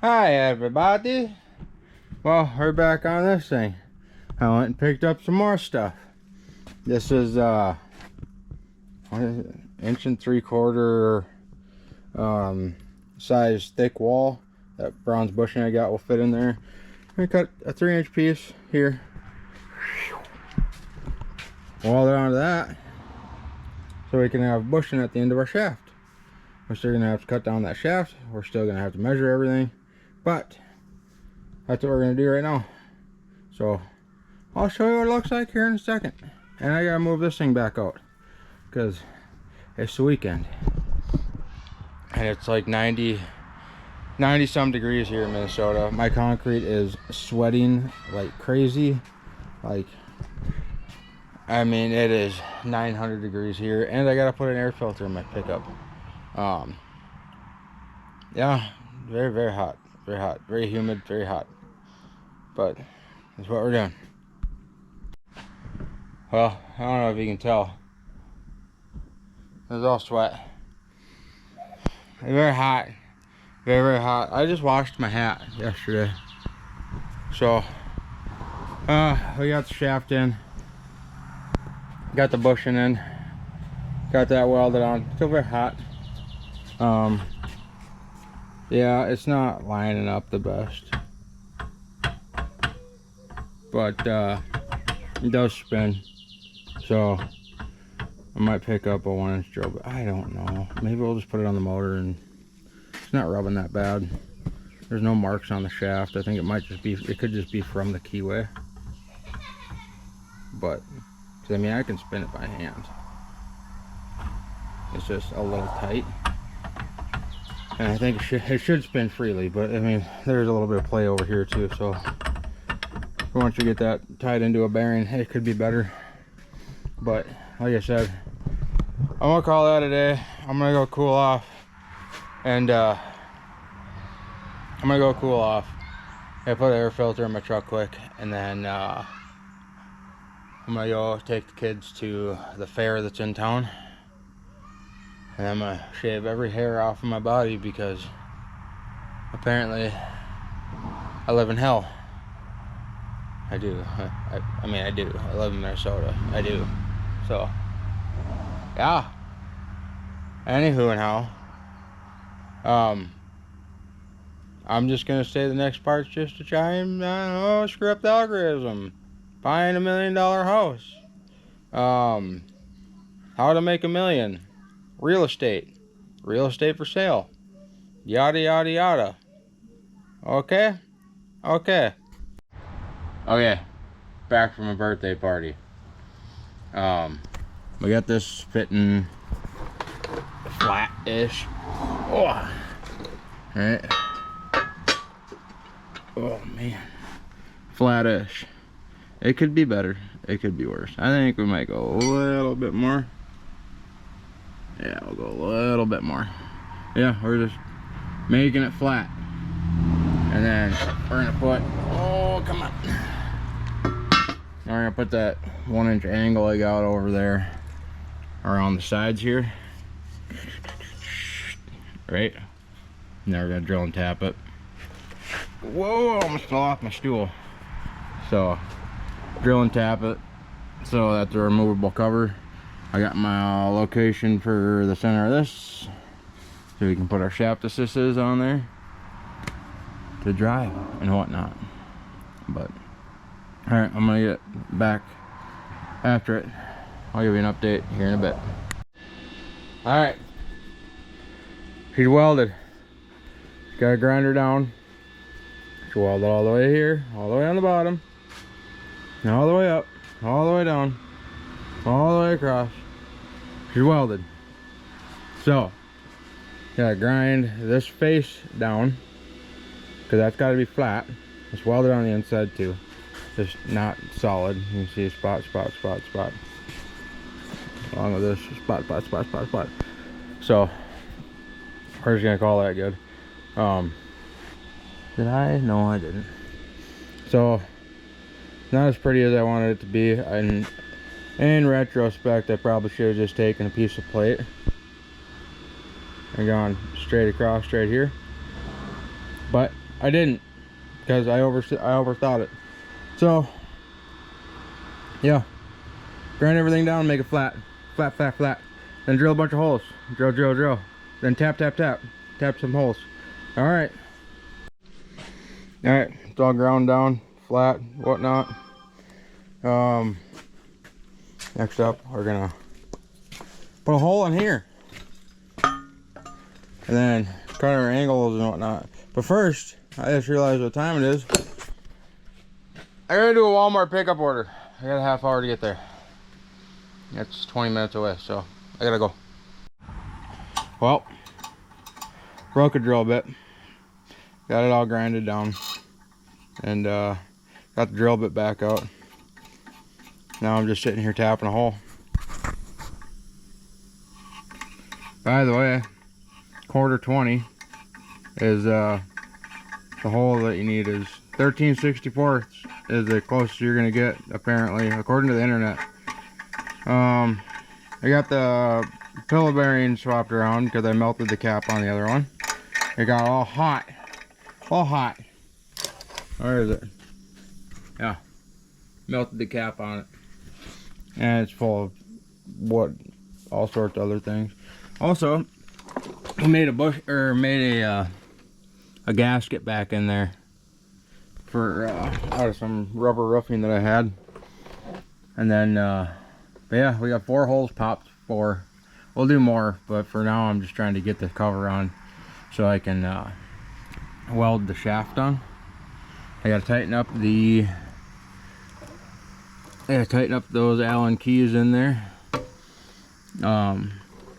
Hi everybody. Well, we're back on this thing. I went and picked up some more stuff. This is what is it? 1 3/4 size thick wall. That bronze bushing I got will fit in there. I cut a 3-inch piece here. Weld it onto that so we can have bushing at the end of our shaft. We're still gonna have to cut down that shaft. We're still gonna have to measure everything, but that's what we're gonna do right now. So I'll show you what it looks like here in a second. And I gotta move this thing back out because it's the weekend and it's like 90 some degrees here in Minnesota. My concrete is sweating like crazy. Like, I mean, it is 900 degrees here, and I gotta put an air filter in my pickup. Yeah, very hot, very humid, very hot, but that's what we're doing. Well, I don't know if you can tell, it's all sweat. Very hot, very hot. I just washed my hat yesterday, so we got the shaft in, got the bushing in, got that welded on. Still very hot. Yeah, it's not lining up the best, but it does spin, so I might pick up a 1-inch drill, but I don't know. Maybe we'll just put it on the motor, and it's not rubbing that bad. There's no marks on the shaft. I think it might just be, it could just be from the keyway, but I mean, I can spin it by hand. It's just a little tight, and I think it should spin freely, but I mean, there's a little bit of play over here too, so once you get that tied into a bearing, it could be better. But like I said, I'm gonna call that a day. I'm gonna go cool off, and I put an air filter in my truck quick, and then I'm gonna go take the kids to the fair that's in town, and I'm gonna shave every hair off of my body because apparently I live in hell. I do. I mean, I do. I live in Minnesota. I do. So, yeah. Anywho and how. I'm just gonna say the next part's just to try and, I don't know, screw up the algorithm. Buying $1 million house. How to make $1 million. Real estate. Real estate for sale. Yada yada yada. Okay? Okay. Okay. Back from a birthday party. We got this fitting flat-ish. Oh. Alright. Oh man. Flat-ish. It could be better. It could be worse. I think we might go a little bit more. Yeah, we'll go a little bit more. Yeah, we're just making it flat. And then we're gonna put, oh, come on. Now we're gonna put that 1-inch angle I got over there around the sides here. Right? Now we're gonna drill and tap it. Whoa, I almost fell off my stool. So, drill and tap it so that's a removable cover. I got my location for the center of this, so we can put our shaft assistants on there to drive and whatnot. But alright, I'm gonna get back after it. I'll give you an update here in a bit. Alright, she's welded. Got a grinder down. She welded all the way here, all the way on the bottom, all the way up, all the way down, all the way across. She's welded. So, gotta grind this face down, because that's got to be flat. It's welded on the inside too, just not solid. You can see spot. Along with this, spot. So, we're just gonna call that good. Did I? No, I didn't. So, not as pretty as I wanted it to be. And in retrospect, I probably should have just taken a piece of plate and gone straight across, straight here. But I didn't, because I overthought it. So yeah, grind everything down, make it flat, flat, flat, flat. Then drill a bunch of holes. Drill, drill, drill. Then tap, tap, tap. Tap some holes. All right. All right, it's all ground down, flat, whatnot. Next up, we're gonna put a hole in here, and then cut our angles and whatnot. But first, I just realized what time it is. I gotta do a Walmart pickup order. I got a half hour to get there. That's 20 minutes away, so I gotta go. Well, broke a drill bit. Got it all grinded down, and got the drill bit back out. Now I'm just sitting here tapping a hole. By the way, 1/4 is the hole that you need. Is 13/64 is the closest you're gonna get, apparently, according to the internet. I got the pillow bearing swapped around because I melted the cap on the other one. It got all hot. All hot. Where is it? Yeah. Melted the cap on it. And it's full of all sorts of other things. Also, I made a gasket back in there for out of some rubber roofing that I had. And then but yeah, we got 4 holes popped. 4. We'll do more, but for now I'm just trying to get the cover on so I can weld the shaft on. I gotta tighten up those Allen keys in there.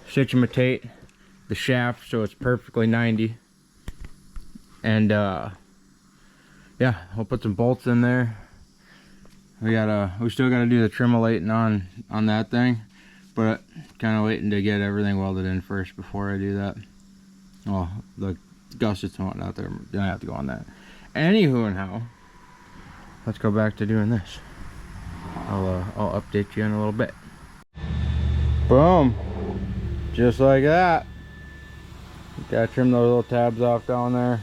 Situate the shaft so it's perfectly 90. And yeah, we'll put some bolts in there. We still gotta do the tremolating on that thing, but kind of waiting to get everything welded in first before I do that. Well, the gussets and whatnot, then I have to go on that. Anywho and how, let's go back to doing this. I'll update you in a little bit. Boom, just like that. Gotta trim those little tabs off down there.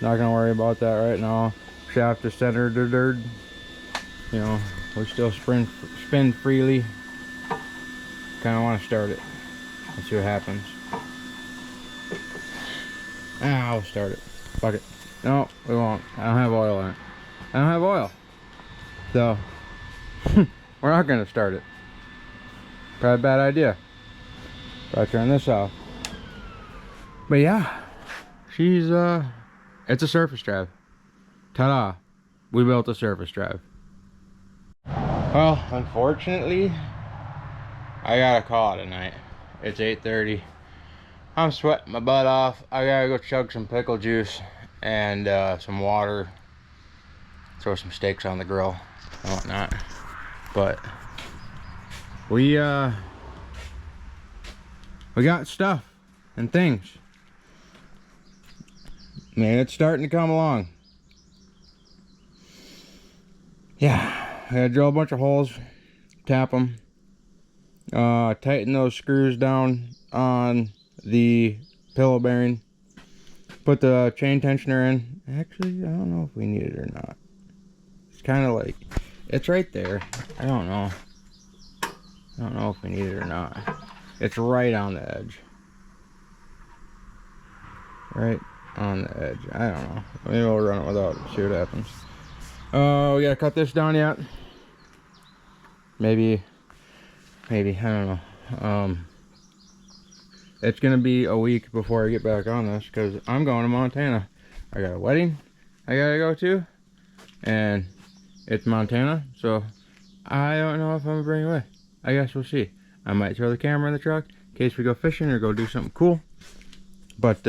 Not gonna worry about that right now. Shaft is centered, you know, we still spin freely. Kind of want to start it. Let's see what happens. I'll start it. Fuck it. No, we won't. I don't have oil in it. I don't have oil, so we're not gonna start it. Probably a bad idea. But I turn this off. But yeah, she's it's a surface drive. Ta-da! We built a surface drive. Well, unfortunately, I got a call tonight. It's 8:30. I'm sweating my butt off. I gotta go chug some pickle juice and some water. Throw some steaks on the grill and whatnot. But we got stuff and things. Man, it's starting to come along. Yeah. I gotta drill a bunch of holes, tap them, tighten those screws down on the pillow bearing, put the chain tensioner in. Actually, I don't know if we need it or not. It's kind of like, it's right there. I don't know if we need it or not. It's right on the edge. Right on the edge. I don't know. Maybe we'll run it without it, see what happens. We gotta cut this down yet. Maybe, I don't know. It's gonna be a week before I get back on this because I'm going to Montana. I got a wedding I gotta go to, and it's Montana, so I don't know if I'm gonna bring it away. I guess we'll see. I might throw the camera in the truck in case we go fishing or go do something cool. But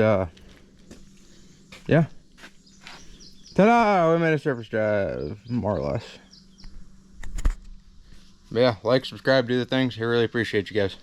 yeah. Ta-da! We made a surface drive, more or less. But yeah, like, subscribe, do the things. I really appreciate you guys.